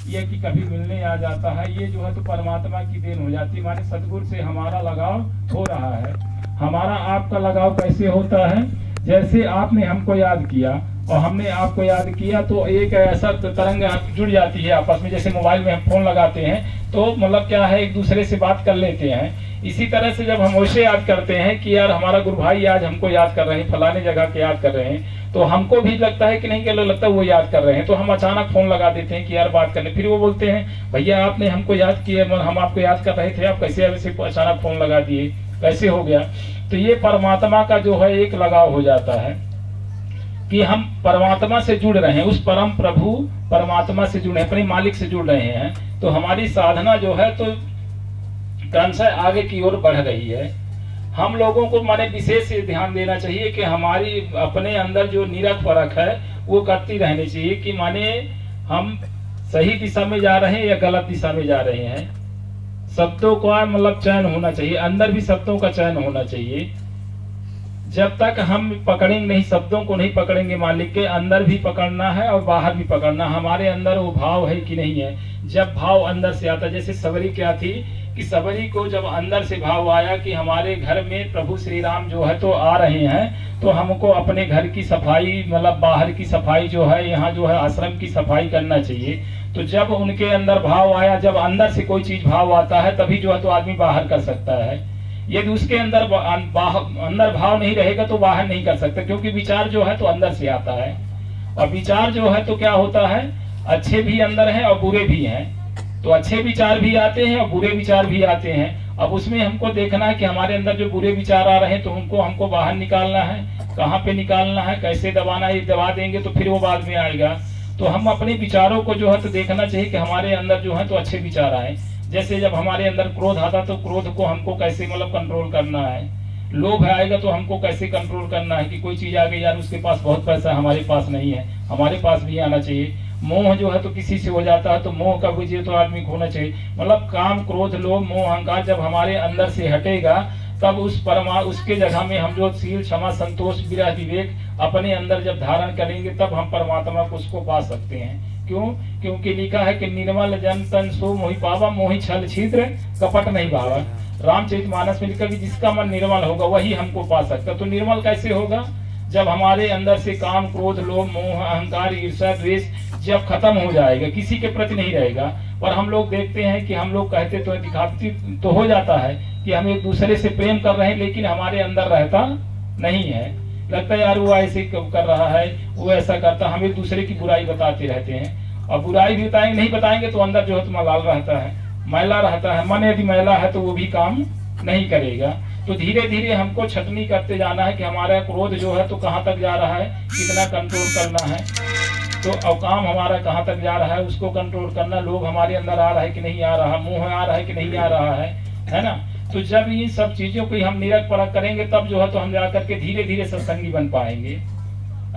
ये कि कभी मिलने आ जाता है, ये जो है तो परमात्मा की देन हो जाती है। माने सदगुरु से हमारा लगाव हो रहा है। हमारा आपका लगाव कैसे होता है? जैसे आपने हमको याद किया और हमने आपको याद किया, तो एक ऐसा तरंग जुड़ जाती है आपस में। जैसे मोबाइल में हम फोन लगाते हैं तो मतलब क्या है, एक दूसरे से बात कर लेते हैं। इसी तरह से जब हम वैसे याद करते हैं कि यार हमारा गुरु भाई आज हमको याद कर रहे हैं, फलाने जगह के याद कर रहे हैं, तो हमको भी लगता है कि नहीं, कि लगता है वो याद कर रहे हैं, तो हम अचानक फोन लगा देते हैं कि यार बात करने। फिर वो बोलते हैं भैया आपने हमको याद किया, हम आपको याद कर रहे थे, आप कैसे वैसे अचानक फोन लगा दिए, कैसे हो गया? तो ये परमात्मा का जो है एक लगाव हो जाता है कि हम परमात्मा से जुड़ रहे हैं, उस परम प्रभु परमात्मा से जुड़े, अपने मालिक से जुड़ रहे हैं। तो हमारी साधना जो है तो क्रमशः आगे की ओर बढ़ रही है। हम लोगों को माने विशेष ध्यान देना चाहिए कि हमारी अपने अंदर जो निरख परख है वो करती रहनी चाहिए कि माने हम सही दिशा में जा रहे हैं या गलत दिशा में जा रहे हैं। शब्दों का मतलब चयन होना चाहिए, अंदर भी शब्दों का चयन होना चाहिए। जब तक हम पकड़ेंगे नहीं, शब्दों को नहीं पकड़ेंगे मालिक के, अंदर भी पकड़ना है और बाहर भी पकड़ना। हमारे अंदर वो भाव है कि नहीं है। जब भाव अंदर से आता, जैसे सबरी क्या थी कि सबरी को जब अंदर से भाव आया कि हमारे घर में प्रभु श्री राम जो है तो आ रहे हैं, तो हमको अपने घर की सफाई मतलब बाहर की सफाई जो है, यहाँ जो है आश्रम की सफाई करना चाहिए। तो जब उनके अंदर भाव आया, जब अंदर से कोई चीज भाव आता है तभी जो है तो आदमी बाहर कर सकता है। यदि उसके अंदर अंदर भाव नहीं रहेगा तो बाहर नहीं कर सकता, क्योंकि विचार जो है तो अंदर से आता है। और विचार जो है तो क्या होता है, अच्छे भी अंदर हैं और बुरे भी हैं। तो अच्छे विचार भी आते हैं और बुरे विचार भी आते हैं। अब उसमें हमको देखना है कि हमारे अंदर जो बुरे विचार आ रहे हैं तो उनको हमको बाहर निकालना है। कहाँ पे निकालना है, कैसे दबाना है, दबा देंगे तो फिर वो बाद में आएगा। तो हम अपने विचारों को जो है तो देखना चाहिए कि हमारे अंदर जो है तो अच्छे विचार आए। जैसे जब हमारे अंदर क्रोध आता तो क्रोध को हमको कैसे मतलब कंट्रोल करना है। लोभ आएगा तो हमको कैसे कंट्रोल करना है कि कोई चीज आ गई, यार उसके पास बहुत पैसा है, हमारे पास नहीं है, हमारे पास भी आना चाहिए। मोह जो है तो किसी से हो जाता है तो मोह का विजय तो आदमी को होना चाहिए। मतलब काम क्रोध लोभ मोह अहंकार जब हमारे अंदर से हटेगा तब उसके जगह में हम जो शील क्षमा संतोष विरह विवेक अपने अंदर जब धारण करेंगे तब हम परमात्मा को उसको पा सकते हैं। क्यों? क्योंकि लिखा है कि निर्मल जन तन सो मोहि पावा, मोहि छल छिद्र कपट नहीं भावा। रामचरितमानस में लिखा कि जिसका मन निर्मल होगा वही हमको पा सकता। तो निर्मल कैसे होगा? जब हमारे अंदर से काम क्रोध लोभ मोह अहंकार ईर्ष्या द्वेष जब खत्म हो जाएगा, किसी के प्रति नहीं रहेगा। और हम लोग देखते हैं कि हम लोग कहते तो दिखाती तो हो जाता है कि हम एक दूसरे से प्रेम कर रहे हैं, लेकिन हमारे अंदर रहता नहीं है। लगता है यार वो ऐसे कर रहा है, वो ऐसा करता, हम एक दूसरे की बुराई बताते रहते हैं। और बुराई भी बताएंगे, नहीं बताएंगे तो अंदर जो है तो मलाल रहता है, मैला रहता है। मन यदि मैला है तो वो भी काम नहीं करेगा। तो धीरे धीरे हमको छटनी करते जाना है कि हमारा क्रोध जो है तो कहाँ तक जा रहा है, कितना कंट्रोल करना है। तो अवकाम हमारा कहाँ तक जा रहा है उसको कंट्रोल करना। लोभ हमारे अंदर आ रहा है कि नहीं आ रहा, मोह आ रहा है कि नहीं आ रहा है ना। तो जब इन सब चीजों को हम निरख परख करेंगे तब जो है तो हम जाकर के धीरे धीरे सत्संगी बन पाएंगे।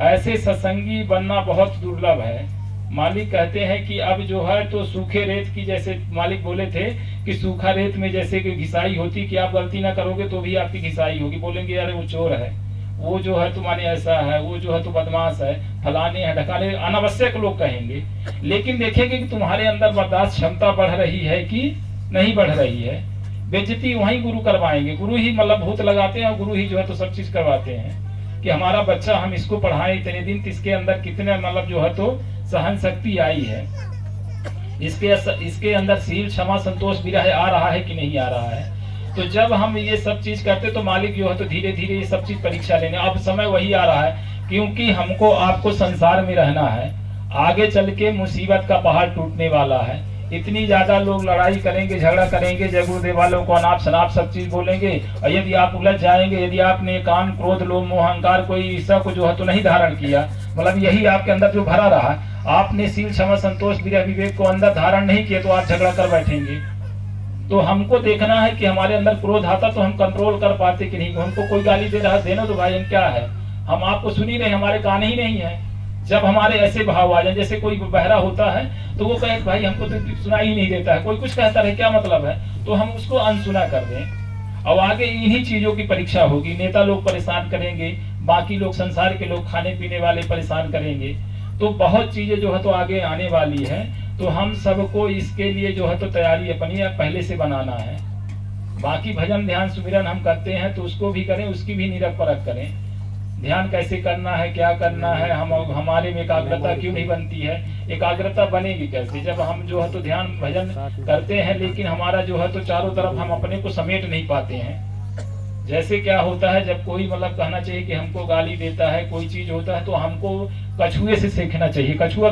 ऐसे सत्संगी बनना बहुत दुर्लभ है। मालिक कहते हैं कि अब जो है तो सूखे रेत की, जैसे मालिक बोले थे कि सूखा रेत में जैसे कि घिसाई होती कि आप गलती ना करोगे तो भी आपकी घिसाई होगी। बोलेंगे यार वो चोर है, वो जो है तुम्हारे ऐसा है, वो जो है तो बदमाश है, फलाने हैं ढकाने, अनावश्यक लोग कहेंगे। लेकिन देखेंगे कि तुम्हारे अंदर बर्दाश्त क्षमता बढ़ रही है कि नहीं बढ़ रही है। बेइज्जती वही गुरु करवाएंगे, गुरु ही मतलब भूत लगाते हैं और गुरु ही जो है तो सब चीज करवाते हैं कि हमारा बच्चा हम इसको पढ़ाएं इतने दिन, इसके अंदर कितने मतलब जो है तो सहन शक्ति आई है, इसके अंदर शील क्षमा संतोष विरह आ रहा है कि नहीं आ रहा है। तो जब हम ये सब चीज करते तो मालिक जो है तो धीरे धीरे ये सब चीज परीक्षा लेने। अब समय वही आ रहा है क्योंकि हमको आपको संसार में रहना है। आगे चल के मुसीबत का पहाड़ टूटने वाला है। इतनी ज्यादा लोग लड़ाई करेंगे, झगड़ा करेंगे, जय गुरुदेव वालों को अनाप शनाप सब चीज बोलेंगे। और यदि आप उलझ जाएंगे, यदि आपने काम क्रोध लोभ मोह अहंकार कोई ईर्ष्या को जो है तो नहीं धारण किया, मतलब यही आपके अंदर जो भरा रहा, आपने शील क्षमा संतोष विरह विवेक को अंदर धारण नहीं किया तो आप झगड़ा कर बैठेंगे। तो हमको देखना है कि हमारे अंदर क्रोध आता तो हम कंट्रोल कर पाते कि नहीं। हमको कोई गाली दे रहा देना तो भाई हम क्या है, हम आपको सुन ही नहीं, हमारे कान ही नहीं है। जब हमारे ऐसे भाव आ जाए, जैसे कोई बहरा होता है तो वो कहे भाई हमको तो सुना ही नहीं देता है, कोई कुछ कहता है क्या मतलब है, तो हम उसको अनसुना कर दें। और आगे इन्हीं चीजों की परीक्षा होगी। नेता लोग परेशान करेंगे, बाकी लोग संसार के लोग खाने पीने वाले परेशान करेंगे। तो बहुत चीजें जो है तो आगे आने वाली है। तो हम सबको इसके लिए जो है तो तैयारी अपनी पहले से बनाना है। बाकी भजन ध्यान सुमिरन हम करते हैं तो उसको भी करें, उसकी भी निरख परख करें। ध्यान कैसे करना है, क्या करना है, हम हमारे में एकाग्रता क्यों नहीं बनती है, एकाग्रता बनेगी कैसे जब हम जो है तो ध्यान भजन करते हैं लेकिन हमारा जो है तो चारों तरफ हम अपने को समेट नहीं पाते हैं। जैसे क्या होता है जब कोई मतलब कहना चाहिए कि हमको गाली देता है, कोई चीज होता है तो हमको कछुए से सीखना चाहिए। कछुआ